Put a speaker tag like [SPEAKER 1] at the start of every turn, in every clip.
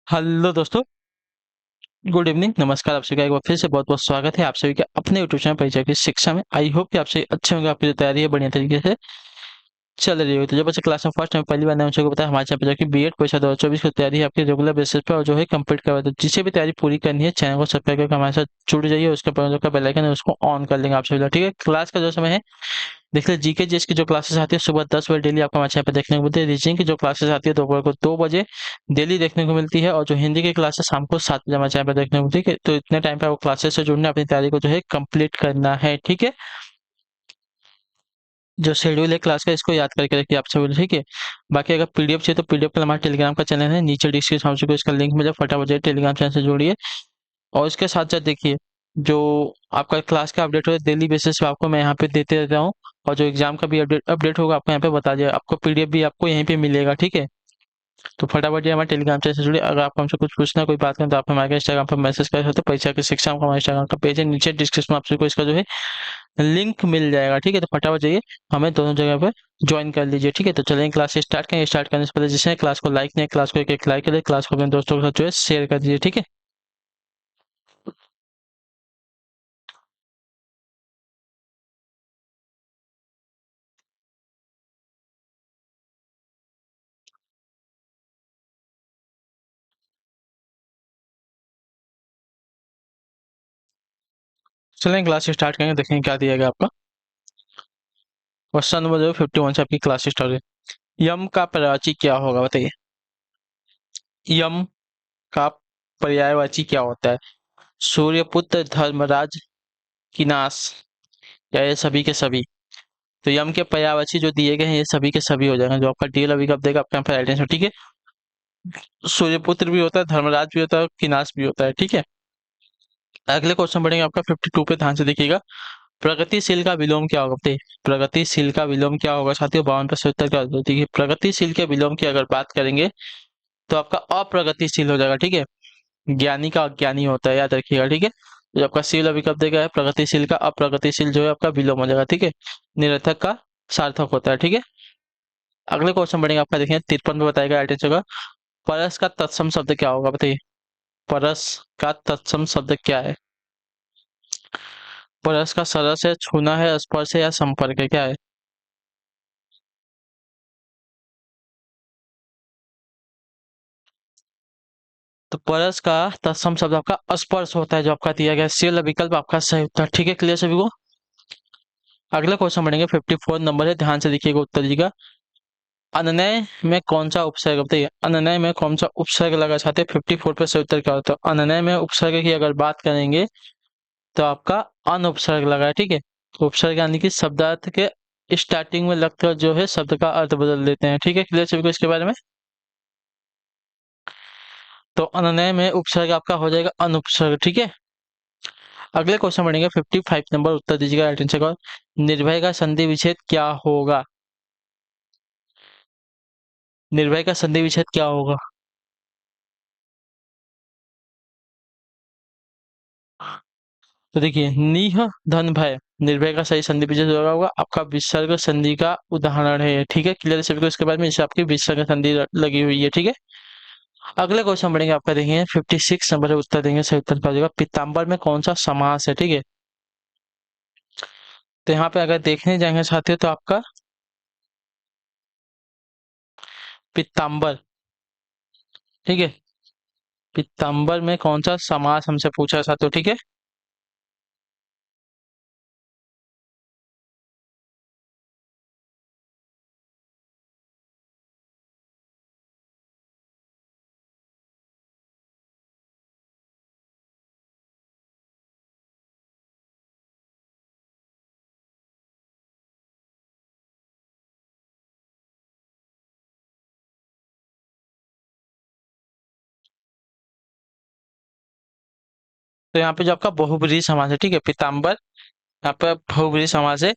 [SPEAKER 1] Hello दोस्तों, good evening, नमस्कार। आप सभी का एक बार फिर से बहुत बहुत स्वागत है आप सभी का अपने यूट्यूब चैनल परिचय की शिक्षा में। आई होप कि आप सभी अच्छे होंगे, आपकी जो तैयारी है बढ़िया तरीके से चल रही होगी। तो जो बच्चे क्लास में फर्स्ट टाइम पहली बार नए बच्चों को बताया, हमारे चैनल पर जो कि बीएड परीक्षा 2024 की तैयारी है आपकी रेगुलर बेसिस पर और जो है कंप्लीट करवा दो। जिसे भी तैयारी पूरी करनी है चैनल को सब्सक्राइब करके हमारे साथ जुड़ जाइए। उसके बाद जो का बेल आइकन है उसको ऑन कर लेंगे आप सभी लोग, ठीक है। क्लास का जो समय है, देख ले, जीके जीएस की जो क्लासेस आती है सुबह 10 बजे डेली आपको हमारे चैनल पर देखने को मिलती है। रीजनिंग की जो क्लासेस आती है दोपहर को 2 बजे डेली देखने को मिलती है। और जो हिंदी की क्लासेस शाम को 7 बजे हमारे चैनल पर देखने को मिलती है। तो इतने टाइम पे आपको क्लासेस से जुड़ना, अपनी तैयारी को जो है कंप्लीट करना है, ठीक है। जो शेड्यूल है क्लास का इसको याद करके रखिए आप सभी, ठीक है। बाकी अगर पीडीएफ चाहिए तो पीडीएफ के लिए हमारे टेलीग्राम का चैनल है, नीचे डिस्क्रिप्शन में इसका लिंक मिले, फटाफट जाइए टेलीग्राम चैनल से जोड़िए। और इसके साथ साथ देखिए, जो आपका क्लास का अपडेट होगा डेली बेसिस पे आपको मैं यहाँ पे देते रहता हूँ। और जो एग्जाम का भी अपडेट अपडेट होगा आपको यहाँ पे बता दिया, आपको पीडीएफ भी आपको यहीं पे मिलेगा, ठीक है। तो फटाफट ये हमारे टेलीग्राम चैनल से जुड़िए। अगर आपको हमसे कुछ पूछना, कोई बात करें तो आप हमारे इंस्टाग्राम पर मैसेज कर सकते हो। परीक्षा की शिक्षा का हमारे इंस्टाग्राम का पेज है, नीचे डिस्क्रिप्शन में आप सबको इसका जो है लिंक मिल जाएगा, ठीक है। तो फटाफट जाइए, हमें दोनों जगह पे ज्वाइन कर लीजिए, ठीक है। तो चलेंगे क्लास स्टार्ट करेंगे। स्टार्ट करने से पहले जिसने क्लास को लाइक नहीं है, क्लास को एक लाइक करें, क्लास को अपने दोस्तों के साथ जो है शेयर कर दीजिए, ठीक है। चलेंगे क्लास स्टार्ट करेंगे, देखेंगे क्या दिया गया आपका। क्वेश्चन नंबर जो 51 से आपकी क्लास स्टार्ट है। यम का पर्यायवाची क्या होगा, बताइए। यम का पर्यायवाची क्या होता है? सूर्यपुत्र, धर्मराज, किनास, या ये सभी के सभी। तो यम के पर्यायवाची जो दिए गए हैं ये सभी के सभी हो जाएंगे। जो आपका डीएल अभी कब देगा आपके यहाँ पर आइडेंटिटी, ठीक है। सूर्यपुत्र भी होता है, धर्मराज भी होता है, किनास भी होता है, ठीक है। अगले क्वेश्चन बढ़ेंगे आपका 52 पे, ध्यान से देखिएगा। प्रगतिशील का विलोम क्या होगा, बताइए। प्रगतिशील का विलोम क्या होगा साथियों? 52 पे से उत्तर क्या होगा? देखिए, प्रगतिशील के विलोम की अगर बात करेंगे तो आपका अप्रगतिशील हो जाएगा, ठीक है। ज्ञानी का अज्ञानी होता है, याद रखिएगा, ठीक है। जो आपका शील अभी कब देगा है, प्रगतिशील का अप्रगतिशील जो है आपका विलोम हो जाएगा, ठीक है। निरर्थक का सार्थक होता है, ठीक है। अगले क्वेश्चन बढ़ेंगे आपका, देखिए 53 में बताएगा आइडेंटिटी का। परस का तत्सम शब्द क्या होगा, बताइए। परस का तत्सम शब्द क्या है? परस का सरस है, छूना है, स्पर्श है, या संपर्क है, क्या है? तो परस का तत्सम शब्द आपका स्पर्श होता है, जो आपका दिया गया शील विकल्प आपका सही उत्तर, ठीक है। क्लियर सभी को। अगला क्वेश्चन बढ़ेंगे 54 नंबर है, ध्यान से देखिएगा उत्तर दीजिएगा। अननय में कौन सा उपसर्ग, बताइए। अननय में कौन सा उपसर्ग लगा चाहते हैं? 54 पे सही उत्तर क्या होता है? अननय में उपसर्ग की अगर बात करेंगे तो आपका अन उपसर्ग लगा है, ठीक है। उपसर्ग यानी कि शब्दार्थ के स्टार्टिंग में लगकर जो है शब्द का अर्थ बदल देते हैं, ठीक है। क्लियर सभी को इसके बारे में। तो अननय में उपसर्ग आपका हो जाएगा अनुपसर्ग, ठीक है। अगले क्वेश्चन बढ़ेंगे 55 नंबर, उत्तर दीजिएगा राइट आंसर का। निर्भय का संधि विच्छेद क्या होगा? निर्भय का संधि विच्छेद क्या होगा? तो देखिए, नीह धन भय, निर्भय का सही संधि विच्छेद होगा आपका विसर्ग संधि का उदाहरण है, ठीक है। क्लियर सभी को इसके बारे में, इससे आपकी विसर्ग संधि लगी हुई है, ठीक है। अगले क्वेश्चन बढ़ेंगे आपका, देखिए 56 नंबर है, उत्तर देंगे सही उत्तर का हो जाएगा पीताम्बर में कौन सा समास है, ठीक है। तो यहाँ पे अगर देखने जाएंगे साथियों तो आपका पीताम्बर, ठीक है। पीताम्बर में कौन सा समास हमसे पूछा साथियों, ठीक है। तो यहाँ पे जो आपका बहुब्रीहि समास है, ठीक है। पीताम्बर यहाँ पे बहुब्रीहि समास है।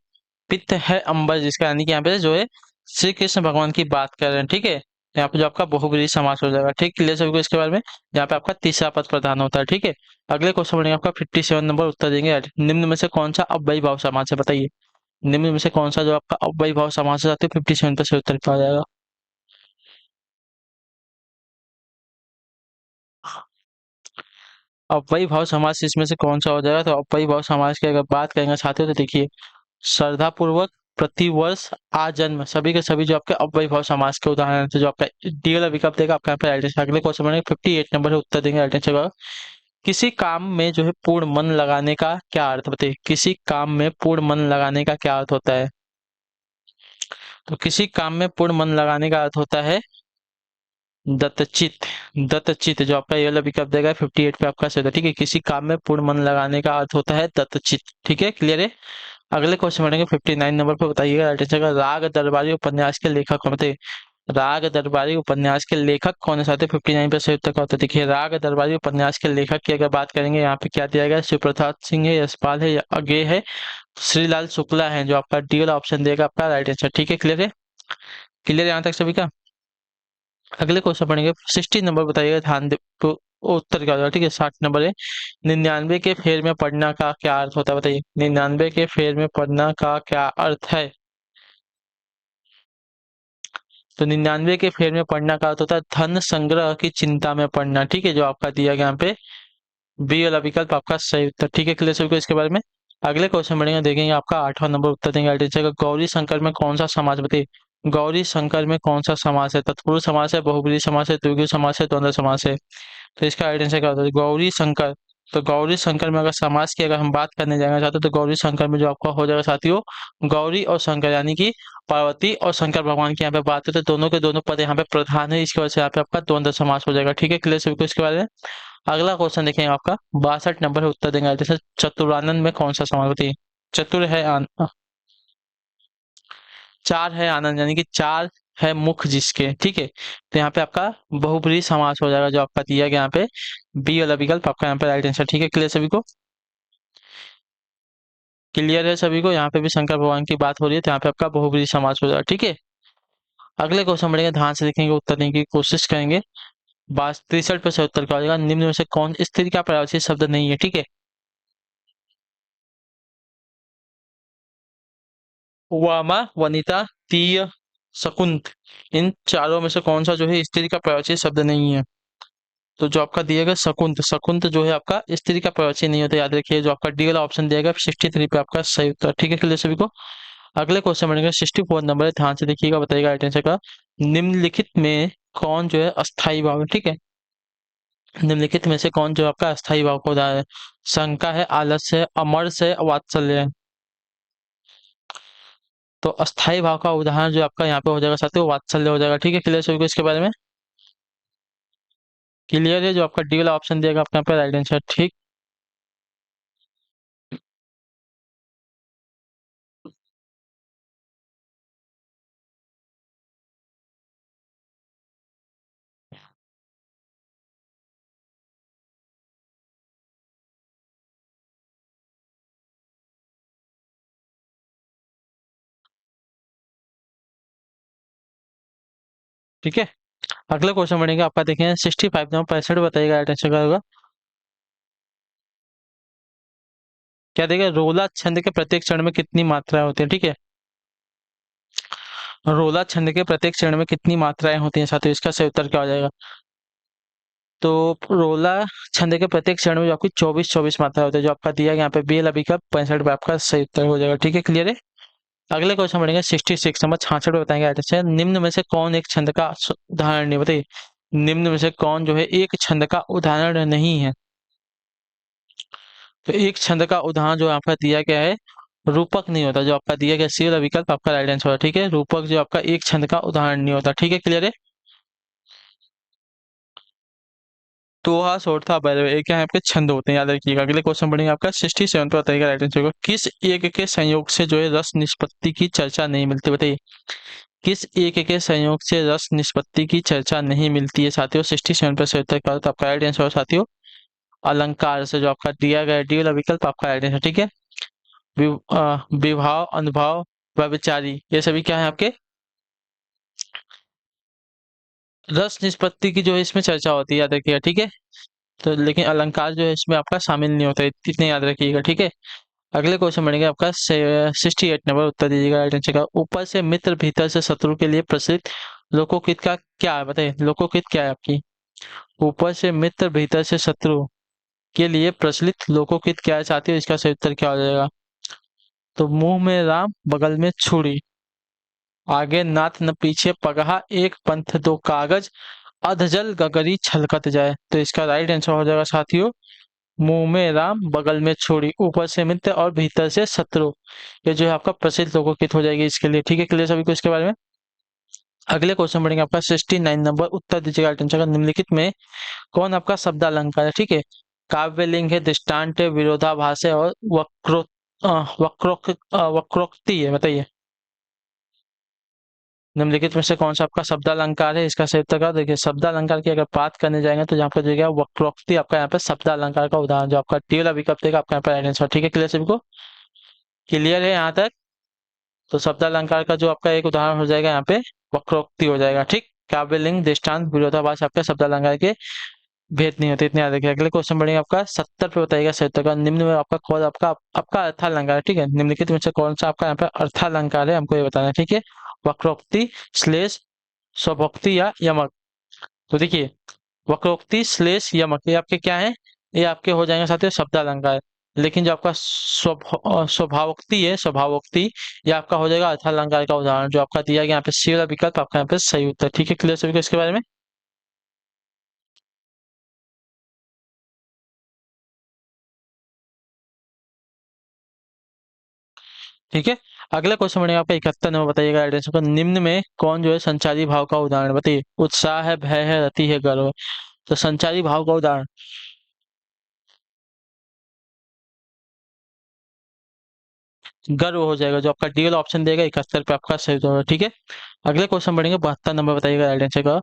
[SPEAKER 1] पित्त है अंबर, जिसका यानी कि यहाँ पे जो है श्री कृष्ण भगवान की बात कर रहे हैं, ठीक है। यहाँ पे जो आपका बहुब्रीहि समास हो जाएगा, ठीक। क्लियर सभी को इसके बारे में। यहाँ पे आपका तीसरा पद प्रधान होता है, ठीक है। अगले क्वेश्चन बढ़ेंगे आपका 57 नंबर, उत्तर देंगे निम्न में से कौन सा अव्ययी भाव समास है, बताइए। निम्न में से कौन सा जो आपका अव्ययी भाव समास है, 57 पे से उत्तर क्या आ जाएगा? अपव्ययी भाव समास इसमें से कौन सा हो जाएगा? तो अपव्ययी भाव समास की अगर बात करेंगे साथियों तो देखिए, श्रद्धापूर्वक, प्रतिवर्ष, आजन्म, सभी के सभी जो आपके अपव्ययी भाव समास के उदाहरण हैं। तो जो आपका डी वाला विकल्प देगा आपका यहाँ पे राइट आंसर। अगले क्वेश्चन में 58 नंबर है, उत्तर देंगे राइट आंसर का। किसी काम में जो है पूर्ण मन लगाने का क्या अर्थ बताइए? किसी काम में पूर्ण मन लगाने का क्या अर्थ होता है? तो किसी काम में पूर्ण मन लगाने का अर्थ होता है दत्तचित। दत्तचित जो आपका ये वाला विकल्प देगा 58 पे आपका सही था। ठीक है, किसी काम में पूर्ण मन लगाने का अर्थ होता है दत्तचित। ठीक है, क्लियर है। अगले क्वेश्चन बढ़ेंगे 59 नंबर पे, बताइएगा राइट आंसर का। राग दरबारी उपन्यास के लेखक कौन थे? राग दरबारी उपन्यास के लेखक कौन है साथियों? 59 पे सही उत्तर का होता है। देखिए, राग दरबारी उपन्यास के लेखक की अगर बात करेंगे, यहाँ पे क्या दिया गया है? शिवप्रसाद सिंह है, यशपाल है, या अज्ञे है, श्रीलाल शुक्ला है। जो आपका डी वाला ऑप्शन देगा आपका राइट आंसर। ठीक है, क्लियर है। क्लियर है यहाँ तक सभी का। अगले क्वेश्चन पढ़ेंगे 60 नंबर, बताइएगा ध्यान दे तो उत्तर क्या होगा। ठीक है, 60 नंबर है, 99 के फेर में पढ़ना का क्या अर्थ होता है बताइए? 99 के फेर में पढ़ना का क्या अर्थ है? तो 99 के फेर में पढ़ना का अर्थ होता है धन संग्रह की चिंता में पढ़ना। ठीक है, जो आपका दिया गया यहाँ पे बी वाला विकल्प आपका सही उत्तर। ठीक है, क्लियर सभी को इसके बारे में। अगले क्वेश्चन बढ़ेंगे, देखेंगे आपका 8वां नंबर, उत्तर देंगे राइट आंसर का। गौरी शंकर में कौन सा समास बताइए? गौरी शंकर में कौन सा समास है? तत्पुरुष समास है, बहुब्रीहि समास है, द्विगु समास है, द्वंद्व समास है। तो इसका राइट आंसर क्या होता है? गौरी शंकर। तो गौरी शंकर में अगर समास की अगर हम बात करने जाना चाहते हैं तो गौरी शंकर में जो आपका हो जाएगा साथियों, गौरी और शंकर, यानी कि पार्वती और शंकर भगवान की यहाँ पे बात है, तो दोनों के दोनों पद यहाँ पे प्रधान है, इसकी वजह से यहाँ पे आपका द्वंद्व समास हो जाएगा। ठीक है, क्लियर सभी को इसके बारे में। अगला क्वेश्चन देखेंगे आपका 62 नंबर है, उत्तर देंगे जैसे चतुरानंद में कौन सा समास बताइए? चतुर है चार है आनंद, यानी कि चार है मुख जिसके। ठीक है, तो यहाँ पे आपका बहुब्रीहि समास हो जाएगा, जो आपका दिया गया यहाँ पे बी वाला विकल्प आपका यहाँ पे राइट आंसर। ठीक है, क्लियर सभी को। क्लियर है सभी को, यहाँ पे भी शंकर भगवान की बात हो रही है तो यहाँ पे आपका बहुब्रीहि समास हो जाएगा। ठीक है, अगले क्वेश्चन बढ़ेंगे, ध्यान से देखेंगे, उत्तर देने की कोशिश करेंगे। 63 पे से उत्तर क्या हो जाएगा? निम्न में से कौन स्त्री का प्रवाची शब्द नहीं है? ठीक है, वामा, वनिता, तीय, शकुंत, इन चारों में से कौन सा जो है स्त्री का प्रवाची शब्द नहीं है? तो जो आपका दिया गया शकुंत, शकुंत जो है आपका स्त्री का प्रवाची नहीं होता, याद रखिए। जो आपका डी वाला ऑप्शन दिया गया 63 पे आपका सही उत्तर। ठीक है, क्लियर सभी को। अगले क्वेश्चन बढ़ेंगे 64 नंबर है, ध्यान से देखिएगा, बताइएगा राइट आंसर का। निम्नलिखित में कौन जो है अस्थाई भाव है? ठीक है, निम्नलिखित में से कौन जो आपका अस्थाई भाव का उदाहरण है? शंका है, आलस्य है, अमरस है, वात्सल्य है। तो अस्थाई भाव का उदाहरण जो आपका यहाँ पे हो जाएगा साथियों, वात्सल्य हो जाएगा। ठीक है, क्लियर सभी को इसके बारे में। क्लियर है, जो आपका डी वाला ऑप्शन दिएगा आपका यहाँ पे राइट आंसर। ठीक, ठीक है। अगला क्वेश्चन बढ़ेगा आपका, देखें 65 नंबर 65, बताइएगा राइट आंसर क्या होगा। क्या देगा? रोला छंद के प्रत्येक चरण में कितनी मात्राएं होती हैं? ठीक है, रोला छंद के प्रत्येक चरण में कितनी मात्राएं होती हैं साथियों? इसका सही उत्तर क्या हो जाएगा? तो रोला छंद के प्रत्येक चरण में जो आपकी 24 मात्रा होती है, जो आपका दिया गया यहाँ पे बी एल अभी का 65 पे आपका सही उत्तर हो जाएगा। ठीक है, क्लियर है। अगले क्वेश्चन बढ़ेंगे 66 नंबर 66 पे, बताएंगे राइट आंसर। निम्न में से कौन एक छंद का उदाहरण नहीं, बताइए? निम्न में से कौन जो है एक छंद का उदाहरण नहीं है? तो एक छंद का उदाहरण जो आपका दिया गया है रूपक नहीं होता, जो आपका दिया गया सी वाला विकल्प आपका राइट आंसर होगा। ठीक है, रूपक जो आपका एक छंद का उदाहरण नहीं होता। ठीक है, क्लियर है। दोहा, सोरठा, भैरव, एक यहाँ पे छंद होते हैं, याद रखिएगा। अगले क्वेश्चन बढ़ेंगे आपका 67 पे, बताइएगा राइट आंसर को। किस एक के संयोग से जो है रस निष्पत्ति की चर्चा नहीं मिलती, बताइए? किस एक के संयोग से रस निष्पत्ति की चर्चा नहीं मिलती है साथियों? 67 पे से उत्तर का तो आपका राइट आंसर हो साथियों, अलंकार से, जो आपका दिया गया डी वाला विकल्प आपका राइट आंसर। ठीक है, विभाव, अनुभाव, व्यभिचारी, ये सभी क्या है आपके रस निष्पत्ति की जो है इसमें चर्चा होती है, याद रखिएगा। ठीक है, तो लेकिन अलंकार जो है इसमें आपका शामिल नहीं होता है, इतने याद रखिएगा। ठीक है, अगले क्वेश्चन बढ़ेगा आपका 68 नंबर, उत्तर दीजिएगा राइट आंसर का। ऊपर से मित्र भीतर से शत्रु के लिए प्रचलित लोकोकित का क्या है, बताइए? लोकोकित क्या है आपकी? ऊपर से मित्र भीतर से शत्रु, के लिए प्रचलित लोकोगीत क्या है साथियों? इसका सही उत्तर क्या हो जाएगा? तो मुंह में राम बगल में छुरी, आगे नाथ न पीछे पगहा, एक पंथ दो कागज, अधजल गगरी छलकत जाए। तो इसका राइट आंसर हो जाएगा साथियों, मुंह में राम बगल में छुरी, ऊपर से मित्र और भीतर से शत्रु। ये जो है आपका प्रसिद्ध लोकोगीत हो जाएगी इसके लिए। ठीक है, क्लियर सभी को इसके बारे में? अगले क्वेश्चन बढ़ेंगे आपका 69 नंबर, उत्तर दीजिएगा टेंशन का। निम्नलिखित में कौन आपका शब्द अलंकार है? ठीक है, काव्यलिंग है, दृष्टांत है, विरोधाभास है और वक्रोक्ति है, बताइए। निम्नलिखित में से कौन सा आपका शब्द अलंकार है? इसका सही उत्तर क्या? देखिए, शब्द अलंकार की अगर बात करने जाएंगे तो यहाँ पर जो है वक्रोक्ति आपका यहाँ पे शब्द अलंकार का उदाहरण, जो आपका टी वाला विकल्प देगा आपका यहाँ पर राइट आंसर। ठीक है, क्लियर सभी को? क्लियर है यहाँ तक? तो शब्द अलंकार का जो आपका एक उदाहरण हो जाएगा यहाँ पे वक्रोक्ति हो जाएगा। ठीक, काव्यलिंग, दृष्टांत, विरोधाभास आपका शब्द अलंकार के भेद नहीं होते, इतने याद रखिए। अगले क्वेश्चन बढ़ेंगे आपका 70 पे, बताइएगा सही उत्तर का। निम्न में आपका कौन आपका आपका अर्थालंकार है? ठीक है, निम्नलिखित में से कौन सा आपका यहाँ पे अर्थालंकार है, हमको ये बताना है। ठीक है, वक्रोक्ति, श्लेष, स्वभोक्ति या यमक। तो देखिए, वक्रोक्ति, श्लेष, यमक ये आपके क्या है? ये आपके हो जाएंगे साथियों शब्द अलंकार। लेकिन जो आपका स्वभावोक्ति है, स्वभावोक्ति, ये आपका हो जाएगा अर्थालंकार का उदाहरण, जो आपका दिया गया यहाँ पे सी वाला विकल्प आपका यहाँ पे सही उत्तर। ठीक है, क्लियर सभी को इसके बारे में? ठीक है, अगला क्वेश्चन बढ़ेगा आपका 71 नंबर, बताइएगा एड्रेस को। निम्न में कौन जो है संचारी भाव का उदाहरण, बताइए। उत्साह है, भय है, रति है, गर्व है। तो संचारी भाव का उदाहरण गर्व हो जाएगा, जो आपका डी वाला ऑप्शन देगा 71 पे आपका सही होगा। ठीक है, अगले क्वेश्चन बढ़ेंगे 72 नंबर, बताइएगा एड्रेस का।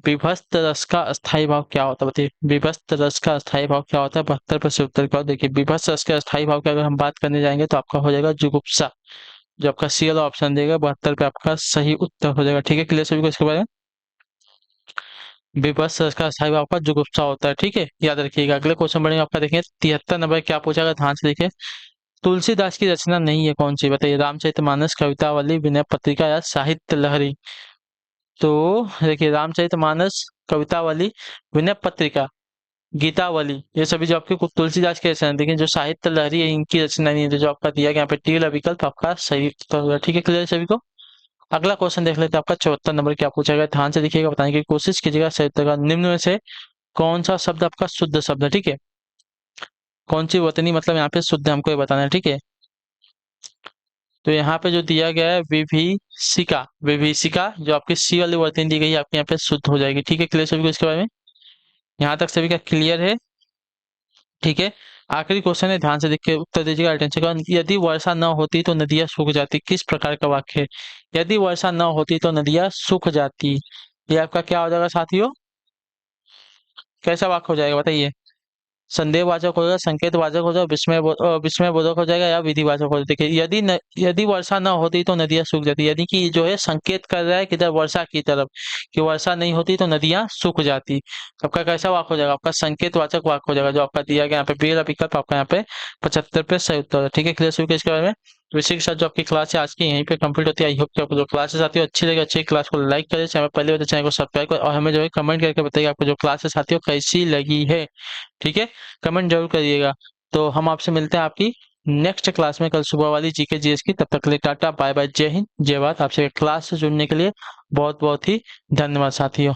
[SPEAKER 1] विभस्त रस का अस्थाई भाव क्या होता है, बताइए। विभस्त रस का अस्थाई भाव क्या होता है? 72 पे से उत्तर का देखिए, विभस्त रस के अस्थाई भाव की अगर हम बात करने जाएंगे तो आपका हो जाएगा जुगुप्सा, जो आपका सी वाला ऑप्शन देगा 72 पे आपका सही उत्तर हो जाएगा। ठीक है, क्लियर सभी को इसके बारे में? विपक्ष का साहिब आपका जुगुप्सा होता है। ठीक है, याद रखिएगा। अगले क्वेश्चन बढ़ेंगे आपका, देखें 73 नंबर क्या पूछा गया, ध्यान से देखिए। तुलसीदास की रचना नहीं है कौन सी, बताइए। रामचरितमानस, कवितावली, विनय पत्रिका या साहित्य लहरी। तो देखिए, रामचरितमानस, कवितावली, विनय पत्रिका, गीतावली, ये सभी जो आपके तुलसीदास की रचना है। देखिए, जो साहित्य लहरी है इनकी रचना नहीं है, तो जो आपका दिया गया यहाँ पे टी वाला विकल्प आपका सही उत्तर होगा। ठीक है, क्लियर सभी को? अगला क्वेश्चन देख लेते हैं आपका 74 नंबर क्या पूछा गया, ध्यान से देखिएगा, बताने की कोशिश कीजिएगा सही उत्तर का। निम्न में से कौन सा शब्द आपका शुद्ध शब्द है? ठीक है, कौन सी वतनी मतलब यहाँ पे शुद्ध हमको ये बताना है। ठीक है, तो यहाँ पे जो दिया गया है विभीषिका, विभीषिका जो आपकी सी वाली वर्तनी दी गई है आपके यहाँ पे शुद्ध हो जाएगी। ठीक है, क्लियर सभी को इसके बारे में? यहाँ तक सभी का क्लियर है? ठीक है, आखिरी क्वेश्चन है, ध्यान से देख के उत्तर दीजिएगा अटेंशन का। यदि वर्षा न होती तो नदियां सूख जाती, किस प्रकार का वाक्य है? यदि वर्षा न होती तो नदियां सूख जाती, ये आपका क्या हो जाएगा साथियों? कैसा वाक्य हो जाएगा, बताइए। संदेहवाचक हो जाएगा, संकेतवाचक हो जाएगा, विस्मयबोधक हो जाएगा या विधिवाचक हो जाएगा। देखिए, यदि वर्षा न होती तो नदियां सूख जाती, यदि कि जो है संकेत कर रहा है किधर, वर्षा की तरफ, कि वर्षा नहीं होती तो नदियां सूख जाती। तो आपका कैसा वाक्य हो जाएगा? आपका संकेतवाचक वाक्य हो जाएगा, जो आपका दिया गया यहाँ पे बी वाला विकल्प आपका यहाँ पे 75 पे सही उत्तर है। ठीक है, क्लियर सभी को इसके बारे में? तो इसी के साथ जो आपकी क्लास है आज की यहीं पे कंप्लीट होती है। आई होप कि आपको जो क्लासेस आती है अच्छी लगी, अच्छी क्लास को लाइक करें, चैनल पहले होते चैनल को सब्सक्राइब करें और हमें जो है कमेंट करके बताइए आपको जो क्लासेस आती है कैसी लगी है। ठीक है, कमेंट जरूर करिएगा। तो हम आपसे मिलते हैं आपकी नेक्स्ट क्लास में कल सुबह वाली जीके जीएस की। तब तक के लिए टाटा बाय बाय, जय हिंद जय भारत। आपसे क्लास से जुड़ने के लिए बहुत बहुत ही धन्यवाद साथियों।